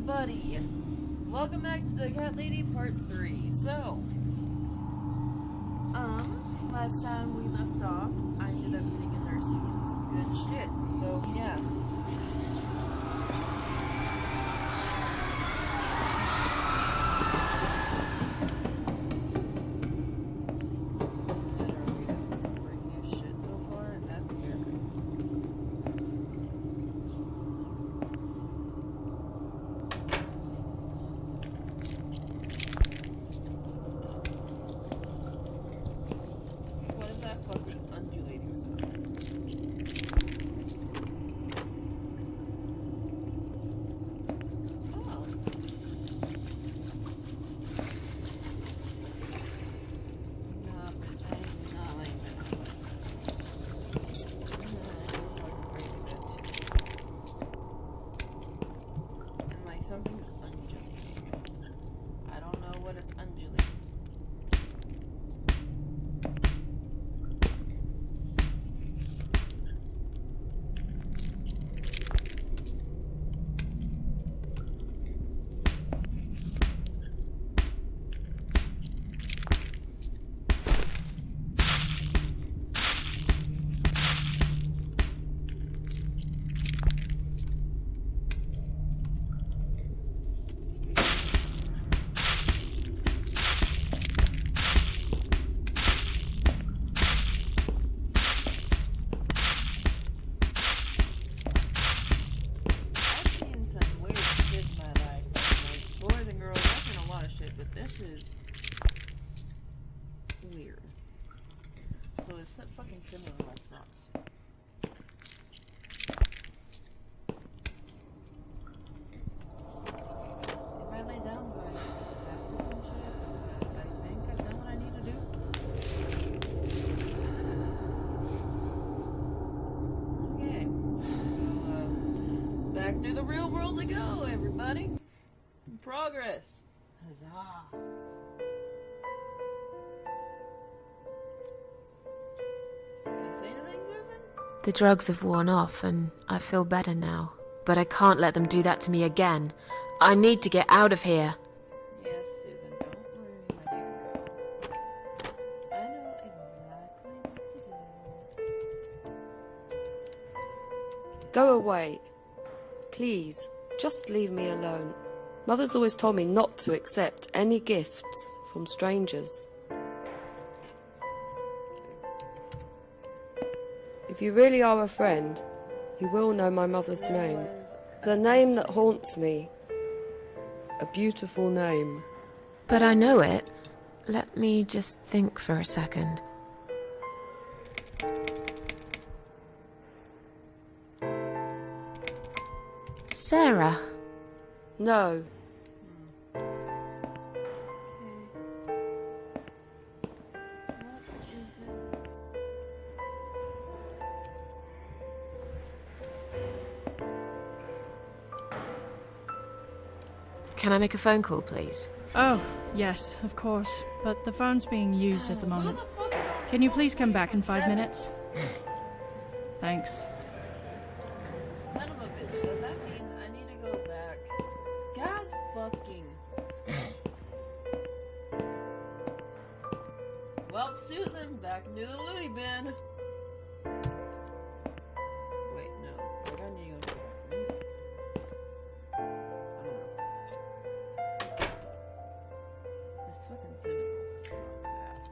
everybody! Welcome back to the Cat Lady Part 3. So, last time we left off, I ended up getting a nursing and some good shit. So, yeah. But this is weird. So it's fucking similar to my socks. If I lay down, do I have some shit? I think I've done what I need to do. Okay. So, back to the real world we go, everybody. Progress. Huzzah. Can I say anything, Susan? The drugs have worn off and I feel better now. But I can't let them do that to me again. I need to get out of here. Yes, Susan, don't worry, my dear girl. I know exactly what to do. Go away. Please, just leave me alone. Mother's always told me not to accept any gifts from strangers. If you really are a friend, you will know my mother's name. The name that haunts me. A beautiful name. But I know it. Let me just think for a second. Sarah. No. Can I make a phone call, please? Oh, yes, of course. But the phone's being used at the moment. Can you please come back in 5 minutes? Thanks. Son of a bitch, does that mean I need to go back? God fucking. Well, Susan, back into the loony bin. Wait, no. We're gonna need to go back. This fucking Seminole sucks ass.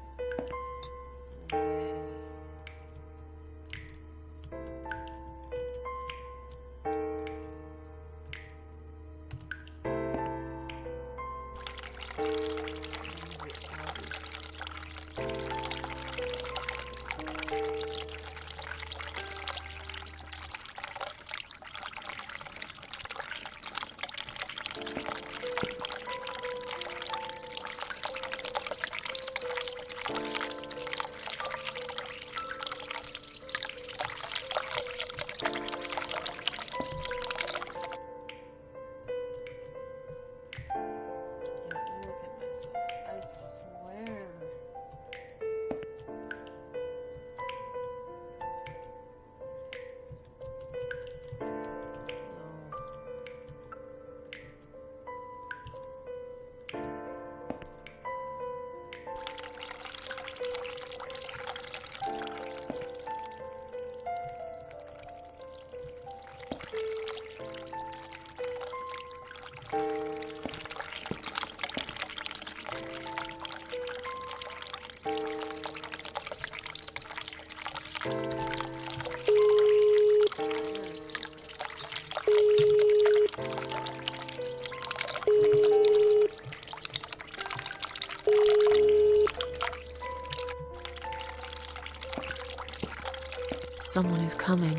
coming.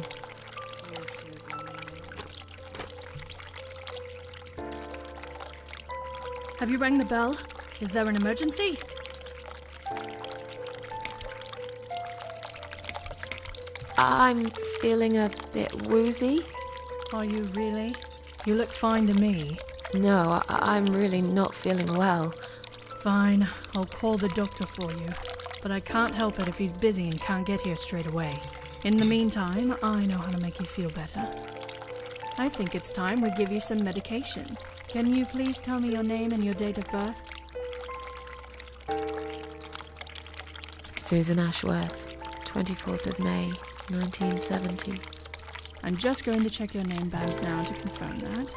Yes, Susan. Have you rang the bell? Is there an emergency? I'm feeling a bit woozy. Are you really? You look fine to me. No, I'm really not feeling well. Fine, I'll call the doctor for you. But I can't help it if he's busy and can't get here straight away. In the meantime, I know how to make you feel better. I think it's time we give you some medication. Can you please tell me your name and your date of birth? Susan Ashworth, 24th of May, 1970. I'm just going to check your name band now to confirm that.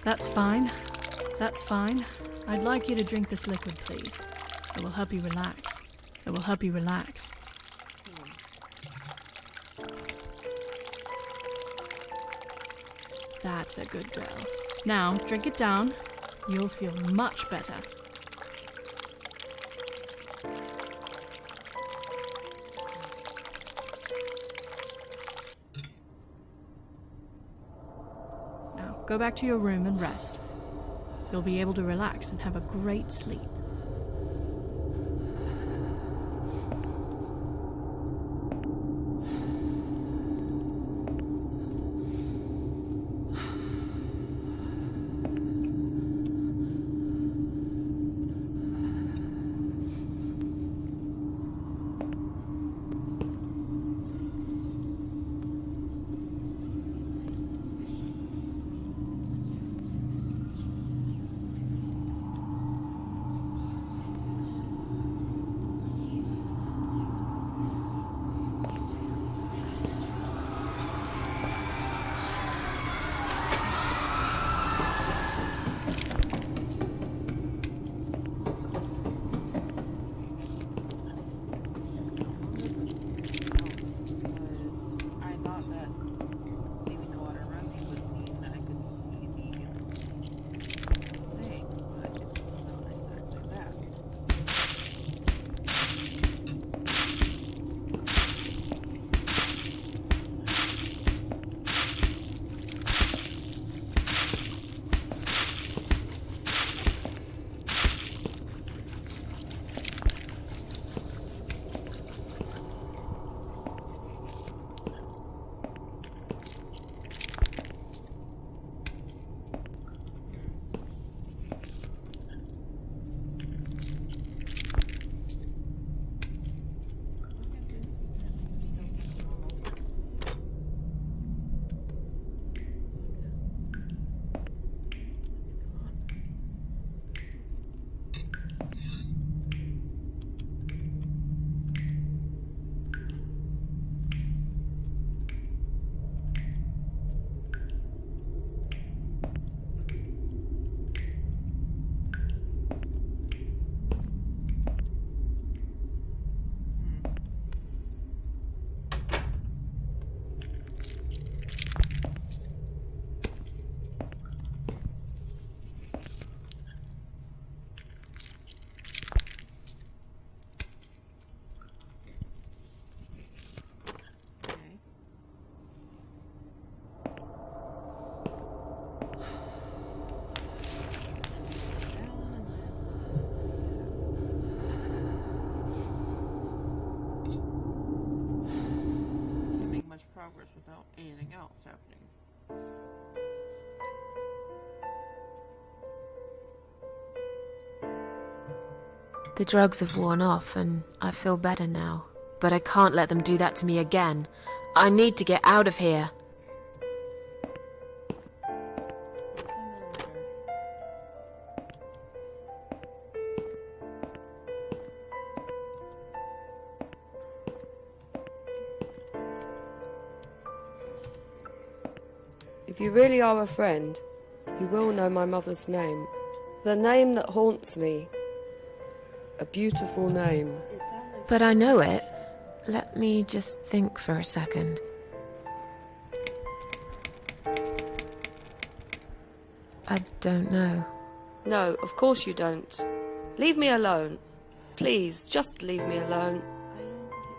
That's fine. That's fine. I'd like you to drink this liquid, please. It will help you relax. It will help you relax. That's a good girl. Now, drink it down. You'll feel much better. Now, go back to your room and rest. You'll be able to relax and have a great sleep. I thought that maybe the water running would mean that I could see the thing, but it's not exactly that. Progress without anything else happening. The drugs have worn off and I feel better now. But I can't let them do that to me again. I need to get out of here. If you really are a friend, you will know my mother's name. The name that haunts me. A beautiful name. It sounded like But I know it. Let me just think for a second. I don't know. No, of course you don't. Leave me alone. Please, just leave me alone. I don't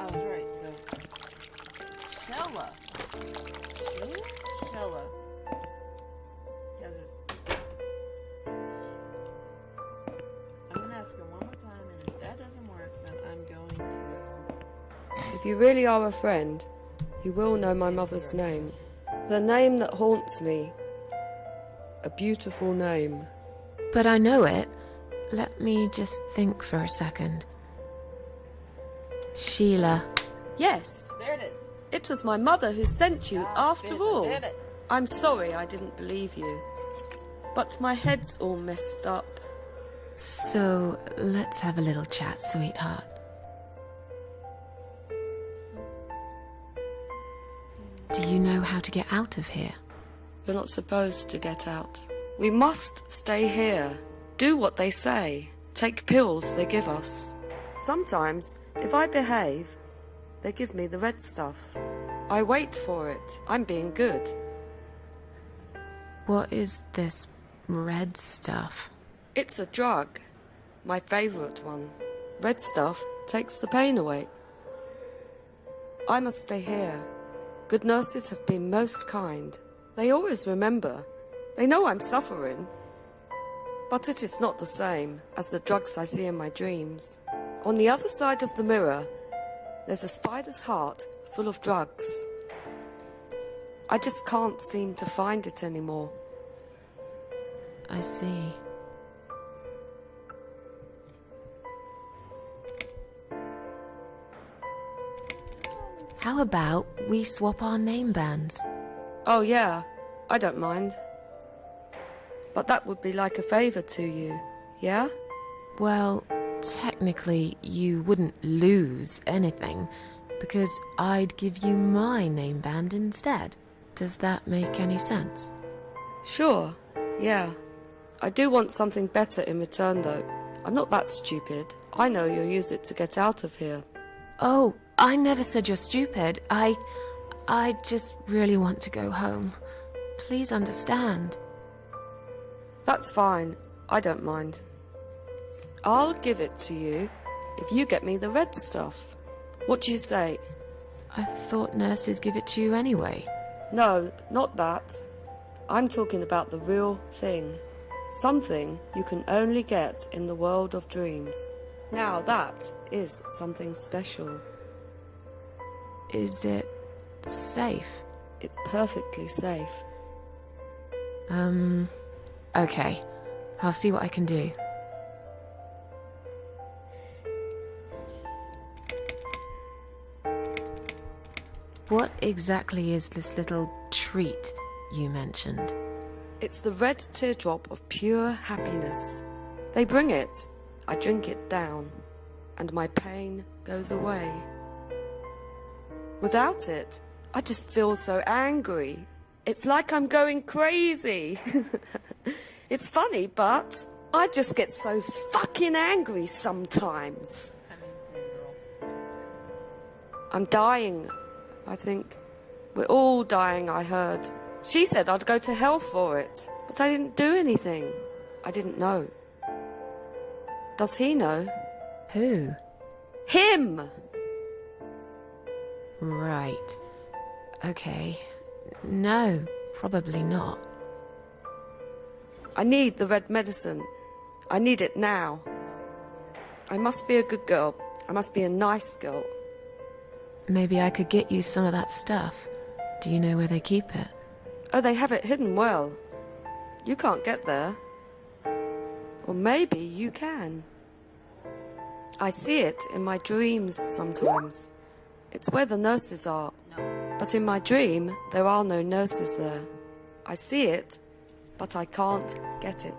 I was right, so... Shella. Sheila? Shella. Because it's... I'm gonna ask her one more time, and if that doesn't work, then I'm going to... If you really are a friend, you will know my mother's name. The name that haunts me. A beautiful name. But I know it. Let me just think for a second. Sheila. Yes, There it is. it was my mother who sent you after Bitch, all. I did it. I'm sorry I didn't believe you. But my head's all messed up. So, let's have a little chat, sweetheart. Do you know how to get out of here? You're not supposed to get out. We must stay here. Do what they say. Take pills they give us. Sometimes, if I behave, they give me the red stuff. I wait for it. I'm being good. What is this red stuff? It's a drug. My favourite one. Red stuff takes the pain away. I must stay here. Good nurses have been most kind. They always remember. They know I'm suffering. But it is not the same as the drugs I see in my dreams. On the other side of the mirror, there's a spider's heart full of drugs. I just can't seem to find it anymore. I see. How about we swap our name bands? Oh yeah, I don't mind. But that would be like a favour to you, yeah? Well, technically, you wouldn't lose anything, because I'd give you my name band instead. Does that make any sense? Sure, yeah. I do want something better in return though. I'm not that stupid. I know you'll use it to get out of here. Oh, I never said you're stupid. I just really want to go home. Please understand. That's fine. I don't mind. I'll give it to you if you get me the red stuff. What do you say? I thought nurses give it to you anyway. No, not that. I'm talking about the real thing. Something you can only get in the world of dreams. Now that is something special. Is it safe? It's perfectly safe. Okay. I'll see what I can do. What exactly is this little treat you mentioned? It's the red teardrop of pure happiness. They bring it. I drink it down, and my pain goes away. Without it, I just feel so angry. It's like I'm going crazy. It's funny, but I just get so fucking angry sometimes. I'm dying, I think. We're all dying, I heard. She said I'd go to hell for it, but I didn't do anything. I didn't know. Does he know? Who? Him! Right. Okay. No, probably not. I need the red medicine. I need it now. I must be a good girl. I must be a nice girl. Maybe I could get you some of that stuff. Do you know where they keep it? Oh, they have it hidden well. You can't get there. Or maybe you can. I see it in my dreams sometimes. It's where the nurses are. But in my dream, there are no nurses there. I see it, but I can't get it.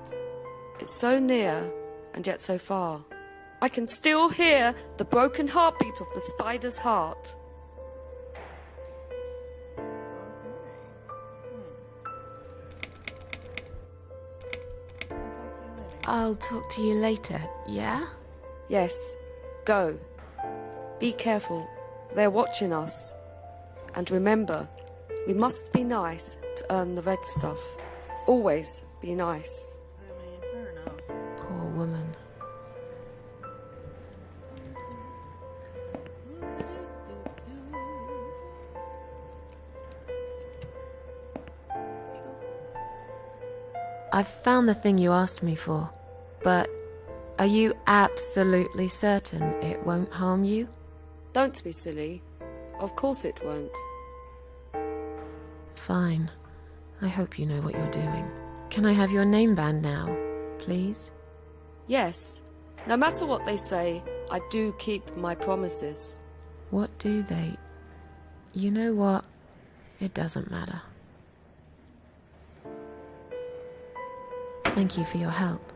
It's so near, and yet so far. I can still hear the broken heartbeat of the spider's heart. I'll talk to you later, yeah? Yes, go. Be careful. They're watching us. And remember, we must be nice to earn the red stuff. Always be nice. I mean, fair enough. Poor woman. I've found the thing you asked me for, but are you absolutely certain it won't harm you? Don't be silly. Of course it won't. Fine. I hope you know what you're doing. Can I have your name band now, please? Yes. No matter what they say, I do keep my promises. What do they... You know what? It doesn't matter. Thank you for your help.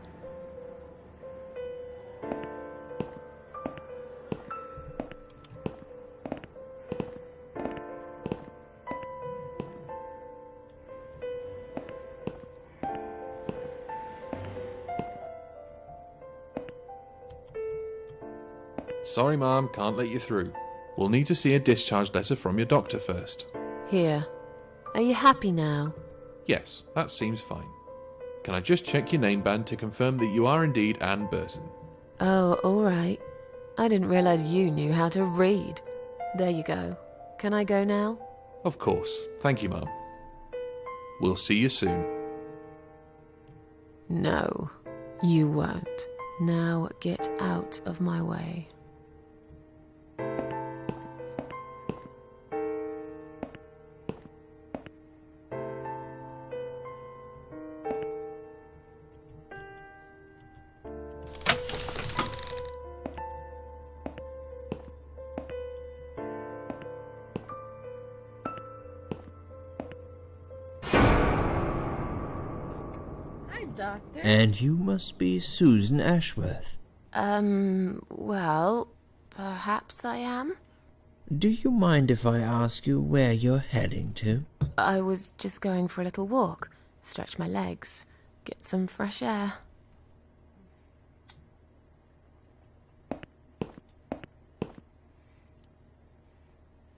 Sorry, Mom, can't let you through. We'll need to see a discharge letter from your doctor first. Here. Are you happy now? Yes, that seems fine. Can I just check your name band to confirm that you are indeed Anne Burton? Oh, all right. I didn't realize you knew how to read. There you go. Can I go now? Of course. Thank you, Mom. We'll see you soon. No, you won't. Now get out of my way. Hi, Doctor. And you must be Susan Ashworth. Well, perhaps I am? Do you mind if I ask you where you're heading to? I was just going for a little walk, stretch my legs, get some fresh air.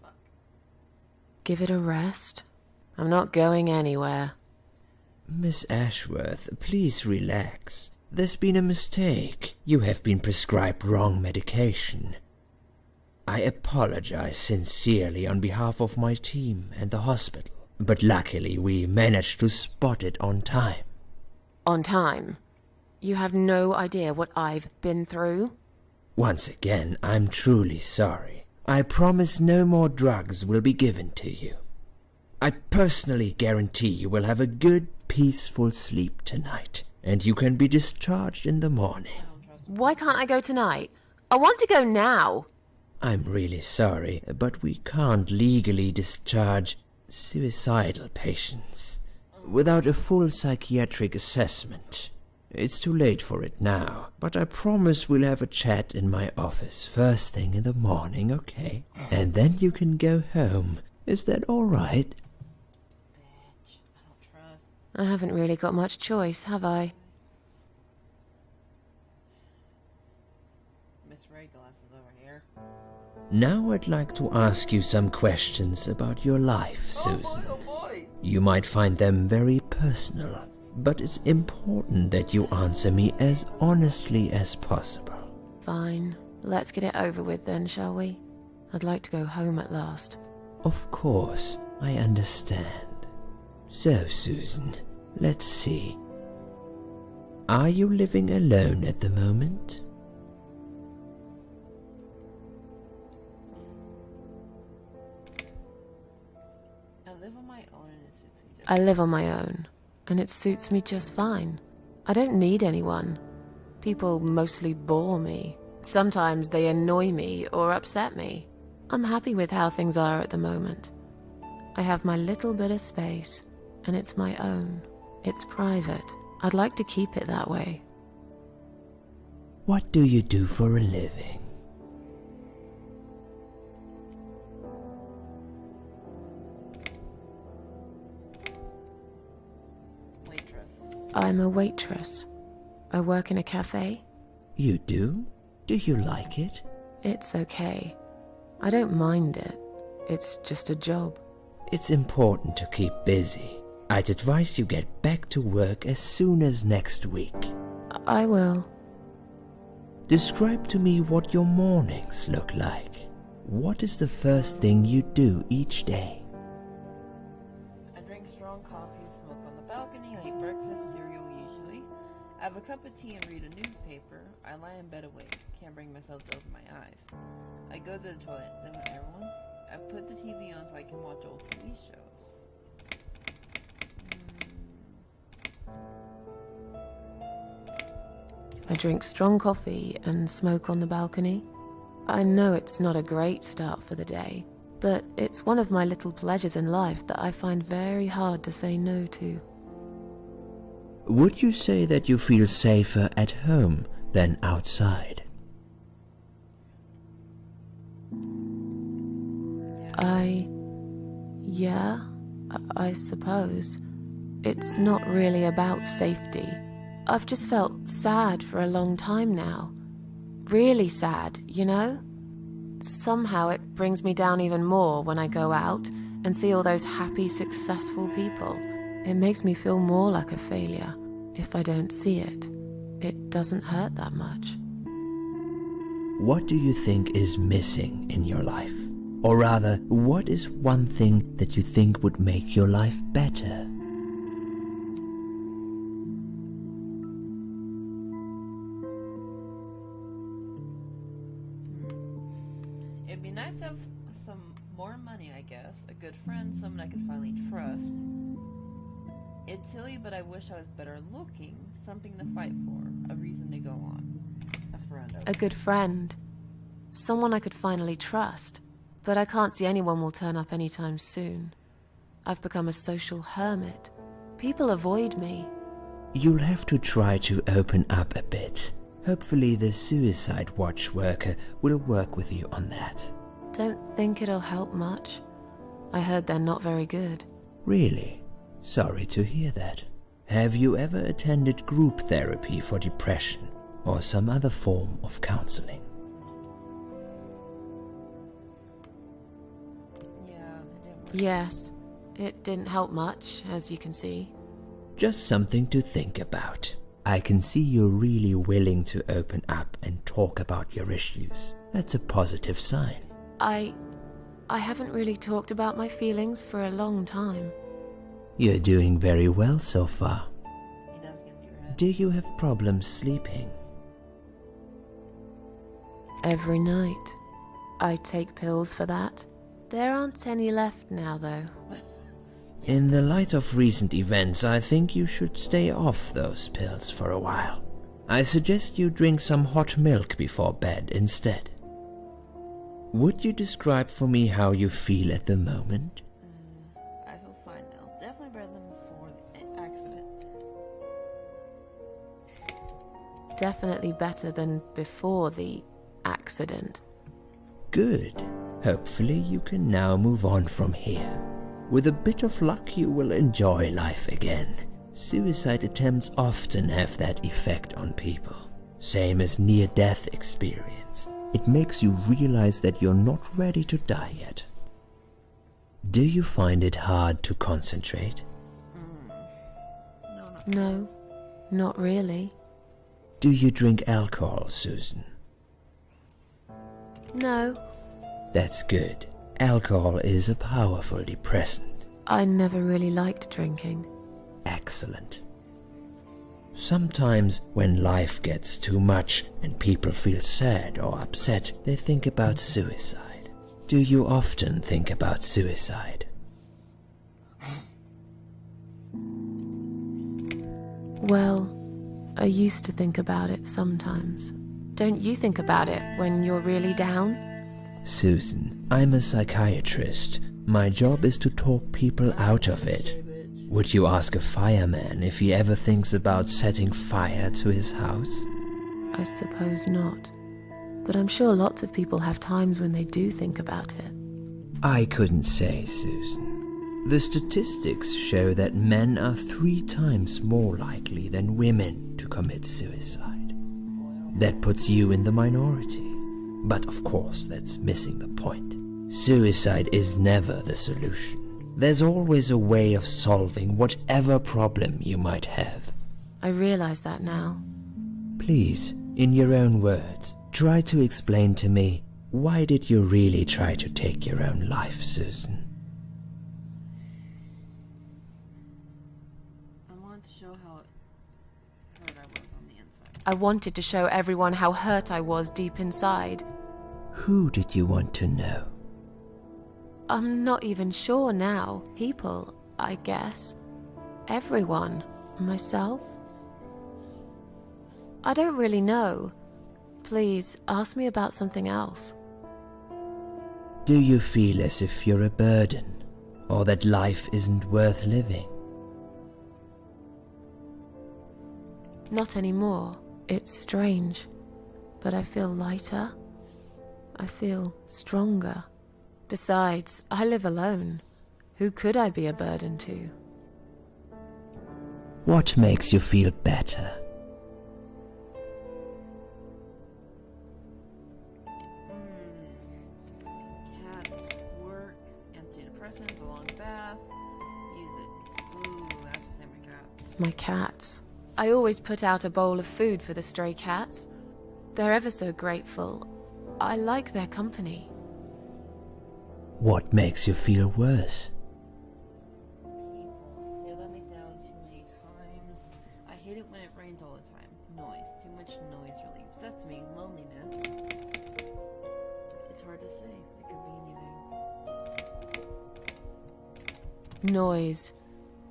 Fuck. Give it a rest. I'm not going anywhere. Miss Ashworth, please relax. There's been a mistake. You have been prescribed wrong medication. I apologize sincerely on behalf of my team and the hospital, but luckily we managed to spot it on time. On time. You have no idea what I've been through. Once again, I'm truly sorry. I promise no more drugs will be given to you. I personally guarantee you will have a good, peaceful sleep tonight, and you can be discharged in the morning. Why can't I go tonight? I want to go now. I'm really sorry, but we can't legally discharge suicidal patients without a full psychiatric assessment. It's too late for it now, but I promise we'll have a chat in my office first thing in the morning, okay? And then you can go home. Is that all right? Bitch. I don't trust. I haven't really got much choice, have I? Miss Ray glasses over here. Now I'd like to ask you some questions about your life, Susan. Oh boy. You might find them very personal, but it's important that you answer me as honestly as possible. Fine. Let's get it over with then, shall we? I'd like to go home at last. Of course, I understand. So, Susan, let's see. Are you living alone at the moment? I live on my own and it suits me just I live on my own, and it suits me just fine. I don't need anyone. People mostly bore me. Sometimes they annoy me or upset me. I'm happy with how things are at the moment. I have my little bit of space, and it's my own. It's private. I'd like to keep it that way. What do you do for a living? waitress. I'm a waitress. I work in a cafe. You do? Do you like it? It's okay. I don't mind it. It's just a job. It's important to keep busy. I'd advise you get back to work as soon as next week. I will. Describe to me what your mornings look like. What is the first thing you do each day? I drink strong coffee, smoke on the balcony, I eat breakfast, cereal, Have a cup of tea and read a newspaper. I lie in bed awake. Can't bring myself to open my eyes. I go to the toilet. Doesn't everyone? I put the TV on so I can watch old TV shows. I drink strong coffee and smoke on the balcony. I know it's not a great start for the day, but it's one of my little pleasures in life that I find very hard to say no to. Would you say that you feel safer at home than outside? Yeah, I suppose. It's not really about safety. I've just felt sad for a long time now. Really sad, you know? Somehow it brings me down even more when I go out and see all those happy, successful people. It makes me feel more like a failure. If I don't see it, it doesn't hurt that much. What do you think is missing in your life? Or rather, what is one thing that you think would make your life better? It'd be nice to have some more money, I guess. A good friend, someone I could finally trust. It's silly, but I wish I was better looking. Something to fight for. A reason to go on. A friend. A good friend. Someone I could finally trust. But I can't see anyone will turn up anytime soon. I've become a social hermit. People avoid me. You'll have to try to open up a bit. Hopefully the Suicide Watch worker will work with you on that. Don't think it'll help much. I heard they're not very good. Really? Sorry to hear that. Have you ever attended group therapy for depression or some other form of counseling? Yes, it didn't help much, as you can see. Just something to think about. I can see you're really willing to open up and talk about your issues. That's a positive sign. I haven't really talked about my feelings for a long time. You're doing very well so far. He does get your head. Do you have problems sleeping? Every night. I take pills for that. There aren't any left now, though. In the light of recent events, I think you should stay off those pills for a while. I suggest you drink some hot milk before bed instead. Would you describe for me how you feel at the moment? I feel fine now. Definitely better than before the accident. Definitely better than before the accident. Good. Hopefully you can now move on from here. With a bit of luck you will enjoy life again. Suicide attempts often have that effect on people. Same as near-death experience. It makes you realize that you're not ready to die yet. Do you find it hard to concentrate? No, not really. Do you drink alcohol, Susan? No, That's good. Alcohol is a powerful depressant. I never really liked drinking. Excellent. Sometimes when life gets too much and people feel sad or upset, they think about suicide. Do you often think about suicide? Well, I used to think about it sometimes. Don't you think about it when you're really down? Susan, I'm a psychiatrist. My job is to talk people out of it. Would you ask a fireman if he ever thinks about setting fire to his house? I suppose not. But I'm sure lots of people have times when they do think about it. I couldn't say, Susan. The statistics show that men are 3 times more likely than women to commit suicide. That puts you in the minority. But of course, that's missing the point. Suicide is never the solution. There's always a way of solving whatever problem you might have. I realize that now. Please, in your own words, try to explain to me, why did you really try to take your own life, Susan? I wanted to show how hurt I was on I wanted to show everyone how hurt I was deep inside. Who did you want to know? I'm not even sure now. People, I guess. Everyone. Myself. I don't really know. Please, ask me about something else. Do you feel as if you're a burden, or that life isn't worth living? Not anymore. It's strange. But I feel lighter. I feel stronger. Besides, I live alone. Who could I be a burden to? What makes you feel better? Cats, work, antidepressants, a long bath, music. Ooh, I have to say my cats. My cats. I always put out a bowl of food for the stray cats. They're ever so grateful. I like their company. What makes you feel worse? People, they let me down too many times. I hate it when it rains all the time. Noise. Too much noise really upsets me. Loneliness. It's hard to say. It could be anything. Noise.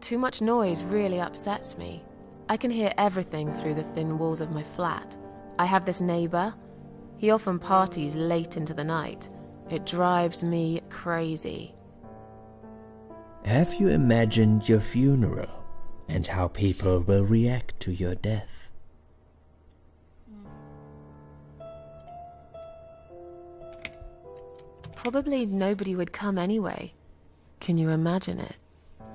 Too much noise really upsets me. I can hear everything through the thin walls of my flat. I have this neighbor. He often parties late into the night. It drives me crazy. Have you imagined your funeral and how people will react to your death? Probably nobody would come anyway. Can you imagine it?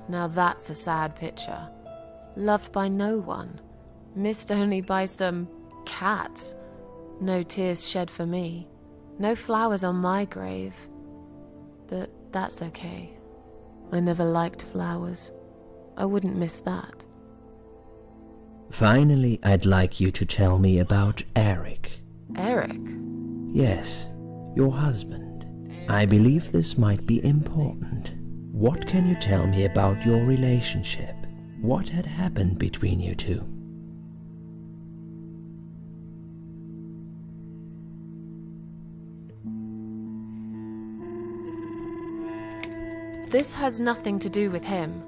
Now that's a sad picture. Loved by no one. Missed only by some cats. No tears shed for me. No flowers on my grave. But that's okay. I never liked flowers. I wouldn't miss that. Finally, I'd like you to tell me about Eric. Eric? Yes, your husband. I believe this might be important. What can you tell me about your relationship? What had happened between you two? This has nothing to do with him.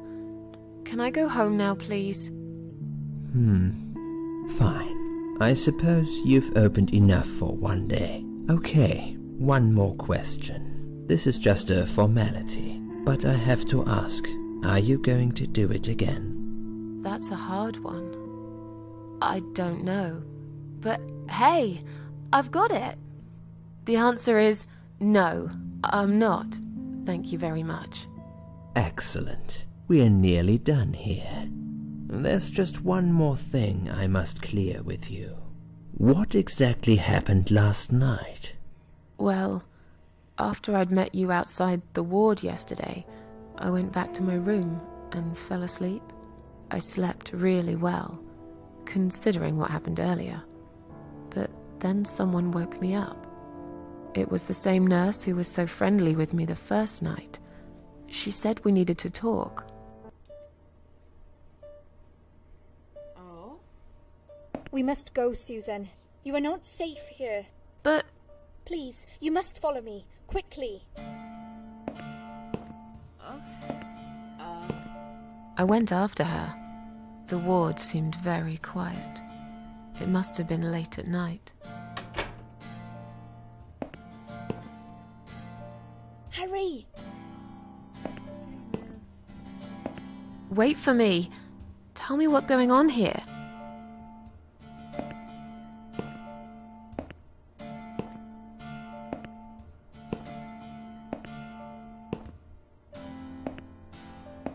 Can I go home now, please? Fine. I suppose you've opened enough for one day. Okay, one more question. This is just a formality, but I have to ask, are you going to do it again? That's a hard one. I don't know. But hey, I've got it. The answer is no, I'm not. Thank you very much. Excellent. We're nearly done here. There's just one more thing I must clear with you. What exactly happened last night? Well, after I'd met you outside the ward yesterday, I went back to my room and fell asleep. I slept really well, considering what happened earlier. But then someone woke me up. It was the same nurse who was so friendly with me the first night. She said we needed to talk. Oh? We must go, Susan. You are not safe here. But Please, you must follow me. Quickly. I went after her. The ward seemed very quiet. It must have been late at night. Hurry! Wait for me. Tell me what's going on here.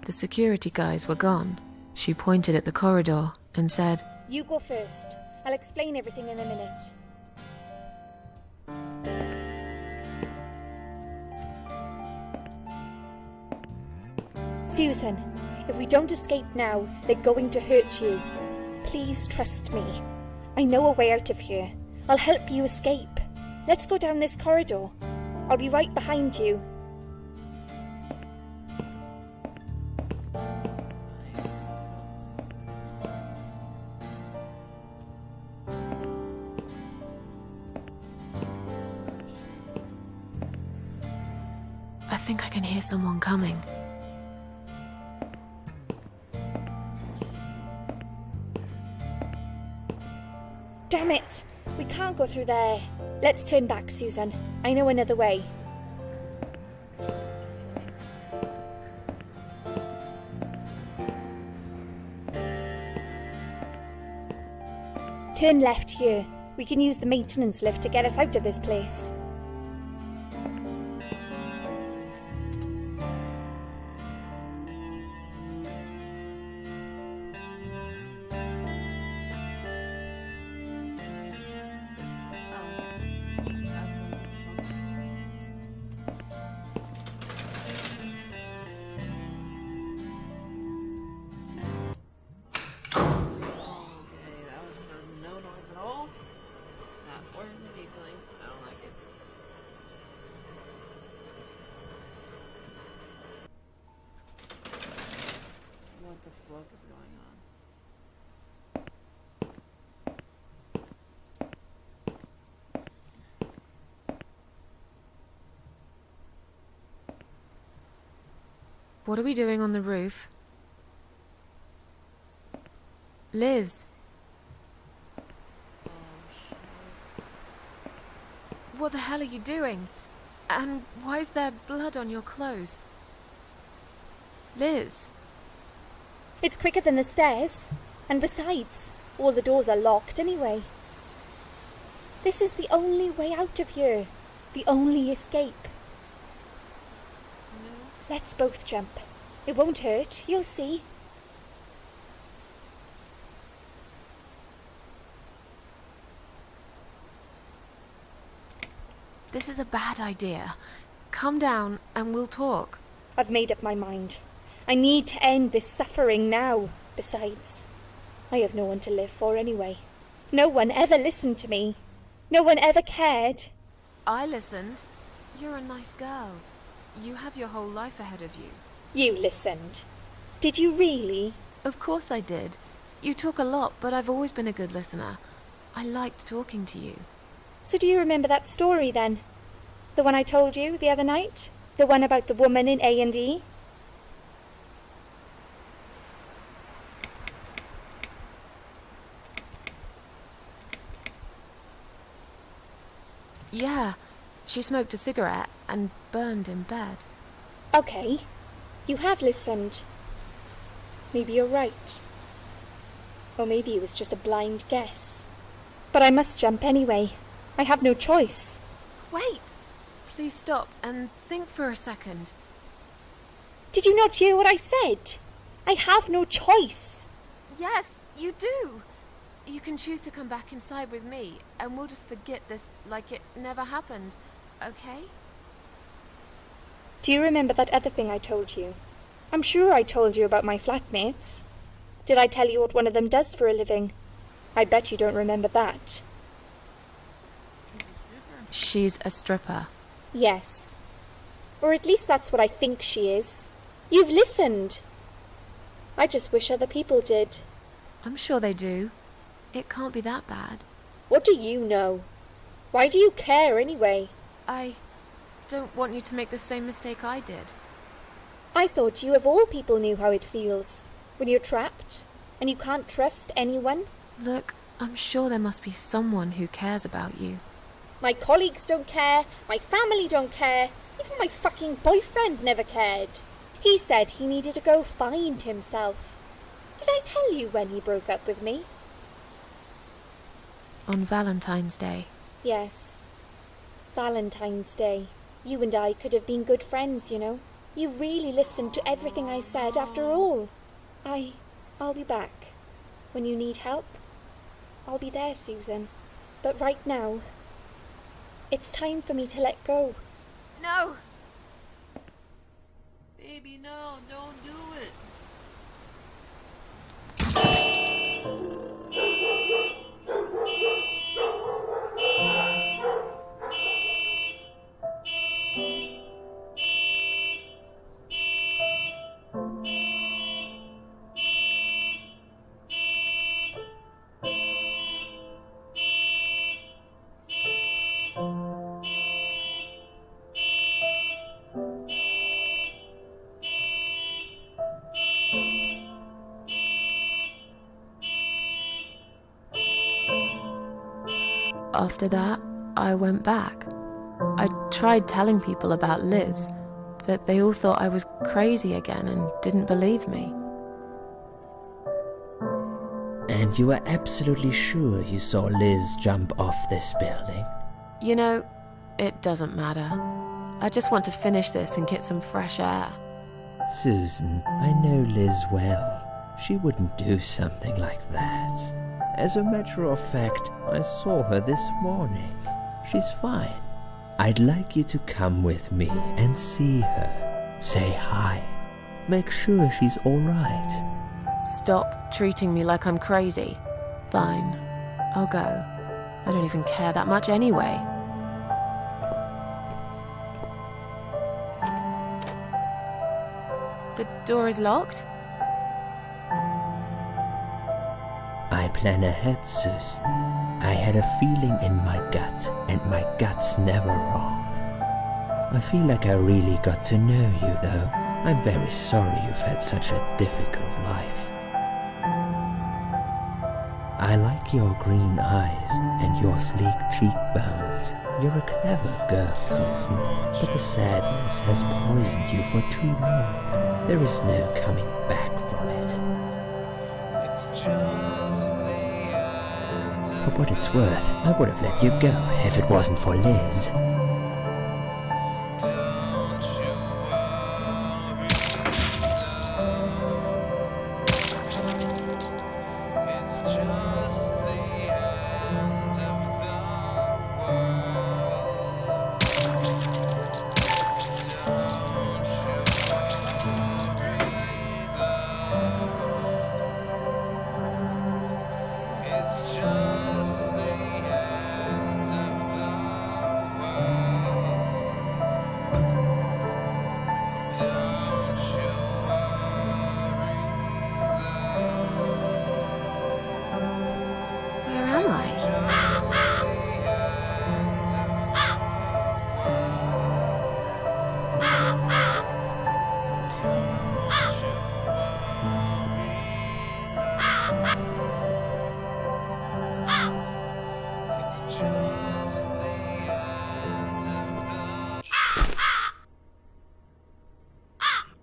The security guys were gone. She pointed at the corridor and said, You go first. I'll explain everything in a minute. Susan, if we don't escape now, they're going to hurt you. Please trust me. I know a way out of here. I'll help you escape. Let's go down this corridor. I'll be right behind you. think I can hear someone coming. Damn it! We can't go through there. Let's turn back, Susan. I know another way. Turn left here. We can use the maintenance lift to get us out of this place. What are we doing on the roof? Liz. What the hell are you doing? And why is there blood on your clothes? Liz. It's quicker than the stairs. And besides, all the doors are locked anyway. This is the only way out of here. The only escape. Let's both jump. It won't hurt, you'll see. This is a bad idea. Come down and we'll talk. I've made up my mind. I need to end this suffering now. Besides, I have no one to live for anyway. No one ever listened to me. No one ever cared. I listened. You're a nice girl. You have your whole life ahead of you. You listened. Did you really? Of course I did. You talk a lot, but I've always been a good listener. I liked talking to you. So do you remember that story then? The one I told you the other night? The one about the woman in A&E? Yeah, she smoked a cigarette and burned in bed. Okay, you have listened. Maybe you're right. Or maybe it was just a blind guess. But I must jump anyway. I have no choice. Wait! Please stop and think for a second. Did you not hear what I said? I have no choice. Yes, you do! You can choose to come back inside with me, and we'll just forget this like it never happened, okay? Do you remember that other thing I told you? I'm sure I told you about my flatmates. Did I tell you what one of them does for a living? I bet you don't remember that. She's a stripper. Yes. Or at least that's what I think she is. You've listened. I just wish other people did. I'm sure they do. It can't be that bad. What do you know? Why do you care anyway? I don't want you to make the same mistake I did. I thought you of all people knew how it feels when you're trapped and you can't trust anyone. Look, I'm sure there must be someone who cares about you. My colleagues don't care, my family don't care, even my fucking boyfriend never cared. He said he needed to go find himself. Did I tell you when he broke up with me? On Valentine's Day. Yes. Valentine's Day. You and I could have been good friends, you know. You really listened to everything I said after all. I'll be back. When you need help, I'll be there, Susan. But right now, it's time for me to let go. No! Baby, no, don't do it. After that, I went back. I tried telling people about Liz, but they all thought I was crazy again and didn't believe me. And you were absolutely sure you saw Liz jump off this building? You know, it doesn't matter. I just want to finish this and get some fresh air. Susan, I know Liz well. She wouldn't do something like that. As a matter of fact, I saw her this morning. She's fine. I'd like you to come with me and see her. Say hi. Make sure she's all right. Stop treating me like I'm crazy. Fine, I'll go. I don't even care that much anyway. The door is locked? I plan ahead, Susan. I had a feeling in my gut, and my gut's never wrong. I feel like I really got to know you, though. I'm very sorry you've had such a difficult life. I like your green eyes and your sleek cheekbones. You're a clever girl, Susan, but the sadness has poisoned you for too long. There is no coming back from it. For what it's worth, I would have let you go if it wasn't for Liz. Where am I?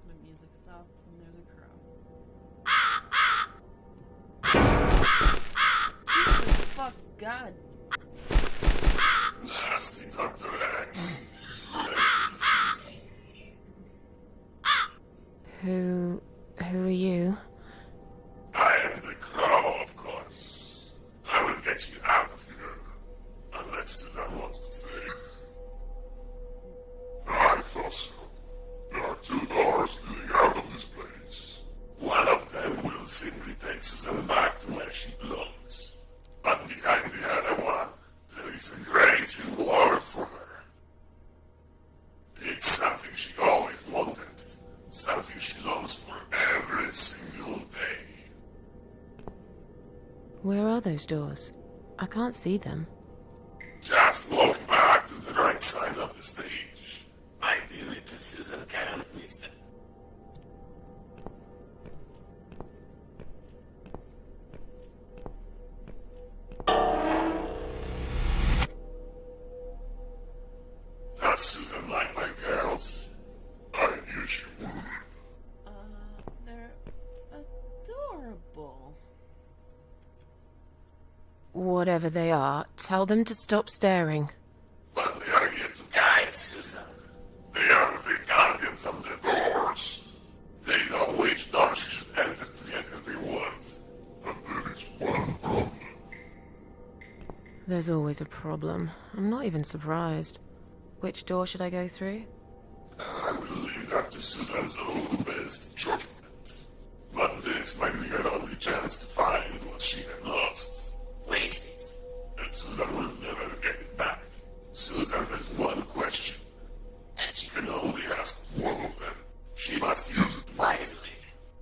The music stopped and there's a crow. Jesus fuck God. Nasty Dr. X. Who are you? I am the Crow, of course. I will get you out of here. Unless Susan wants to stay. I thought so. There are 2 doors leading out of this place. One of them will simply take Susan back to where she belongs. But behind the other one, there is a great reward for her. It's something she always wanted. Something she longs for every single day. Where are those doors? I can't see them. Just walk back to the right side of the stage. Ideally, the Susan can't miss them. Does Susan like my girls? I knew she would. They're adorable. Whatever they are, tell them to stop staring. But they are here to guide Susan. They are the guardians of the doors. They know which door she should enter to get her rewards. But there is one problem. There's always a problem. I'm not even surprised. Which door should I go through? I will leave that to Susan's own best judgment. But this might be her only chance to find what she had lost. Waste it. And Susan will never get it back. Susan has one question. And she can only ask one of them. She must use it wisely.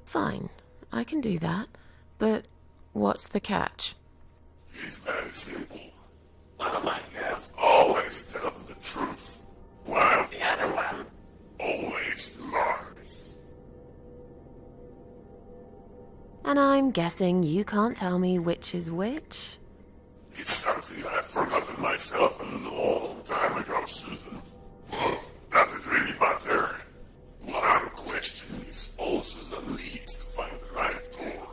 Fine, I can do that. But what's the catch? It's very simple. One of my girls always tells the truth, while the other one always lies. And I'm guessing you can't tell me which is which? It's something I've forgotten killed myself a long time ago, Susan. But does it really matter? One question is also the least to find the right door.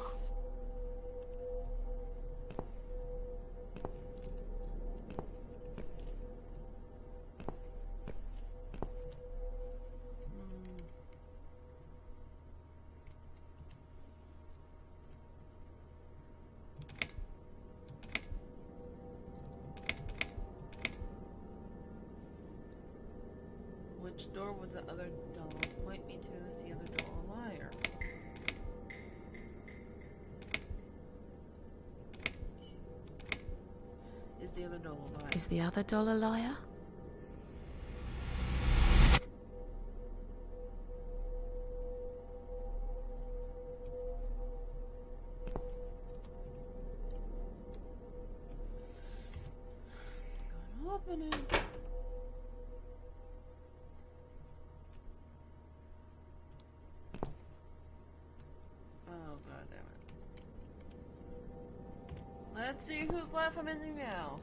Which door was the other doll? Point me to is the other doll a liar? Is the other doll a liar? Is the other doll a liar? Gotta open it. Oh, god damn it. Let's see whose life I'm ending now.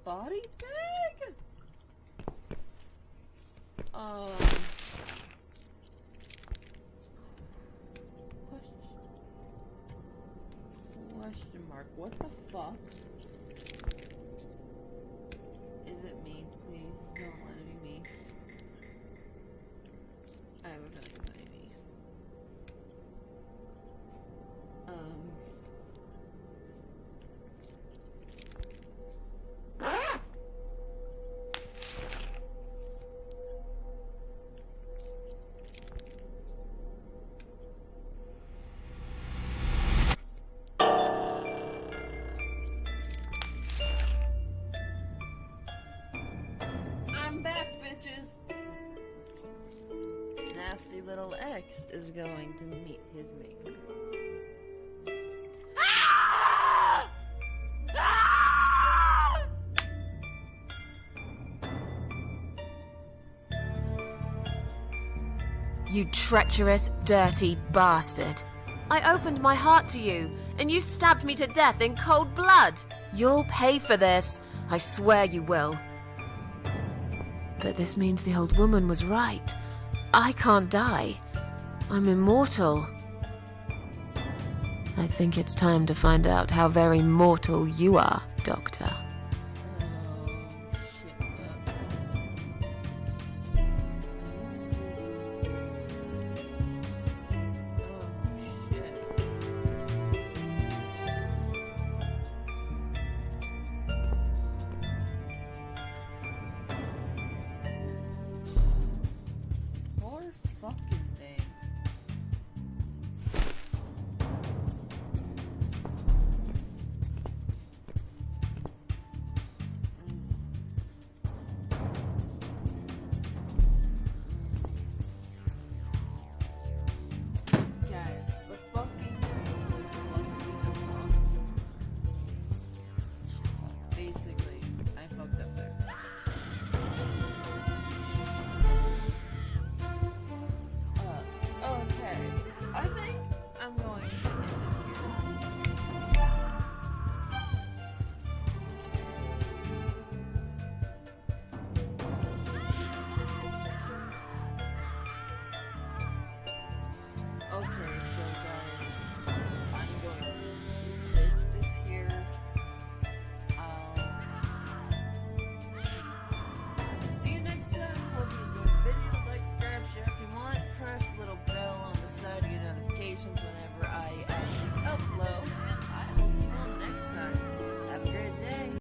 Body bag? Question mark. What the fuck? Is it me? Please don't let it be me. I have a feeling it's gonna be me. I'm back, bitches! Nasty little X is going to meet his maker. You treacherous, dirty bastard. I opened my heart to you, and you stabbed me to death in cold blood. You'll pay for this. I swear you will. But this means the old woman was right. I can't die. I'm immortal. I think it's time to find out how very mortal you are, Doctor.